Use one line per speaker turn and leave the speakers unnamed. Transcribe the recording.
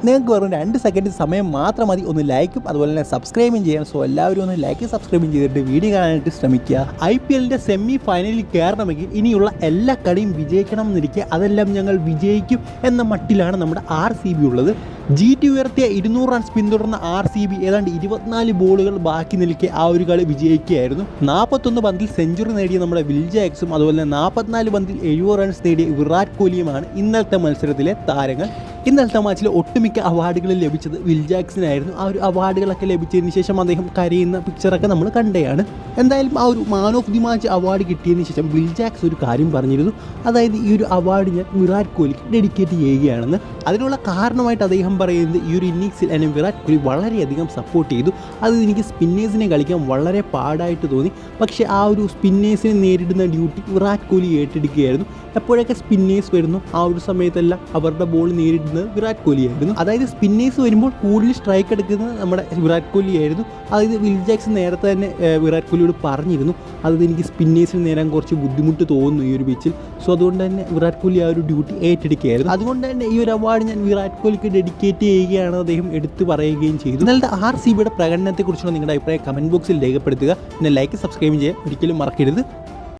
നിങ്ങൾക്ക് വെറും 2 സെക്കൻഡ് സമയം മാത്രം മതി. ഒന്ന് ലൈക്കും അതുപോലെ തന്നെ സബ്സ്ക്രൈബും ചെയ്യാം. സോ എല്ലാവരും ഒന്ന് ലൈക്കും സബ്സ്ക്രൈബും ചെയ്തിട്ട് വീഡിയോ കാണാനായിട്ട് ശ്രമിക്കുക. IPLന്റെ സെമി ഫൈനലിൽ കയറണമെങ്കിൽ ഇനിയുള്ള എല്ലാ കളിയും വിജയിക്കണം എന്നിരിക്കുക. അതെല്ലാം ഞങ്ങൾ വിജയിക്കും എന്ന മട്ടിലാണ് നമ്മുടെ RCB ഉള്ളത്. GT ഉയർത്തിയ 200 റൺസ് പിന്തുടർന്ന RCB ഏതാണ്ട് 24 ബോളുകൾ ബാക്കി നിൽക്കെ ആ ഒരു കളി വിജയിക്കുകയായിരുന്നു. 41 പന്തിൽ സെഞ്ചുറി നേടിയ നമ്മുടെ വിൽ ജാക്സും അതുപോലെ തന്നെ 44 പന്തിൽ 70 റൺസ് നേടിയ വിരാട് കോഹ്ലിയുമാണ് ഇന്നലത്തെ മത്സരത്തിലെ താരങ്ങൾ. ഇന്നലത്തെ മാച്ചിൽ ഒട്ടുമിക്ക അവാർഡുകൾ ലഭിച്ചത് വിൽ ജാക്സിനായിരുന്നു. ആ ഒരു അവാർഡുകളൊക്കെ ലഭിച്ചതിന് ശേഷം അദ്ദേഹം കരയുന്ന പിക്ചറൊക്കെ നമ്മൾ കണ്ടതാണ്. എന്തായാലും ആ ഒരു man of the match award കിട്ടിയതിന് ശേഷം വിൽ ജാക്സ് ഒരു കാര്യം പറഞ്ഞിരുന്നു. അതായത് ഈ ഒരു അവാർഡ് ഞാൻ വിരാട് കോഹ്ലിക്ക് ഡെഡിക്കേറ്റ് ചെയ്യുകയാണെന്ന്. അതിനുള്ള കാരണമായിട്ട് അദ്ദേഹം പറയുന്നത് ഈ ഒരു ഇന്നിങ്സിൽ എന്നെ വിരാട് കോഹ്ലി വളരെയധികം സപ്പോർട്ട് ചെയ്തു. അത് എനിക്ക് സ്പിന്നേഴ്സിനെ കളിക്കാൻ വളരെ പാടായിട്ട് തോന്നി. പക്ഷേ ആ ഒരു സ്പിന്നേഴ്സിനെ നേരിടുന്ന ഡ്യൂട്ടി വിരാട് കോഹ്ലി ഏറ്റെടുക്കുകയായിരുന്നു. എപ്പോഴൊക്കെ സ്പിന്നേഴ്സ് വരുന്നു ആ ഒരു സമയത്തെല്ലാം അവരുടെ ബോൾ നേരിടുന്നത് വിരാട് കോഹ്ലി ആയിരുന്നു. അതായത് സ്പിന്നേഴ്സ് വരുമ്പോൾ കൂടുതൽ സ്ട്രൈക്ക് എടുക്കുന്നത് നമ്മുടെ വിരാട് കോഹ്ലി ആയിരുന്നു. അതായത് വിൽ ജാക്സ് നേരത്തെ തന്നെ വിരാട് കോഹ്ലിയോട് പറഞ്ഞിരുന്നു അത് എനിക്ക് സ്പിന്നേഴ്സിന് നേരാൻ കുറച്ച് ബുദ്ധിമുട്ട് തോന്നുന്നു ഈ ഒരു പിച്ചിൽ. സോ അതുകൊണ്ട് തന്നെ വിരാട് കോഹ്ലി ആ ഒരു ഡ്യൂട്ടി ഏറ്റെടുക്കുകയായിരുന്നു. അതുകൊണ്ട് തന്നെ ഈ ഒരു അവാർഡ് ഞാൻ വിരാട് കോഹ്ലിക്ക് ഡെഡിക്കേറ്റ് ചെയ്യുകയാണ് അദ്ദേഹം എടുത്തു പറയുകയും ചെയ്തു. ഇന്നലത്തെ RCBയുടെ പ്രകടനത്തെക്കുറിച്ചുള്ള നിങ്ങളുടെ അഭിപ്രായം കമൻറ്റ് ബോക്സിൽ രേഖപ്പെടുത്തുക. പിന്നെ ലൈക്ക് സബ്സ്ക്രൈബ് ചെയ്യാൻ ഒരിക്കലും മറക്കരുത്.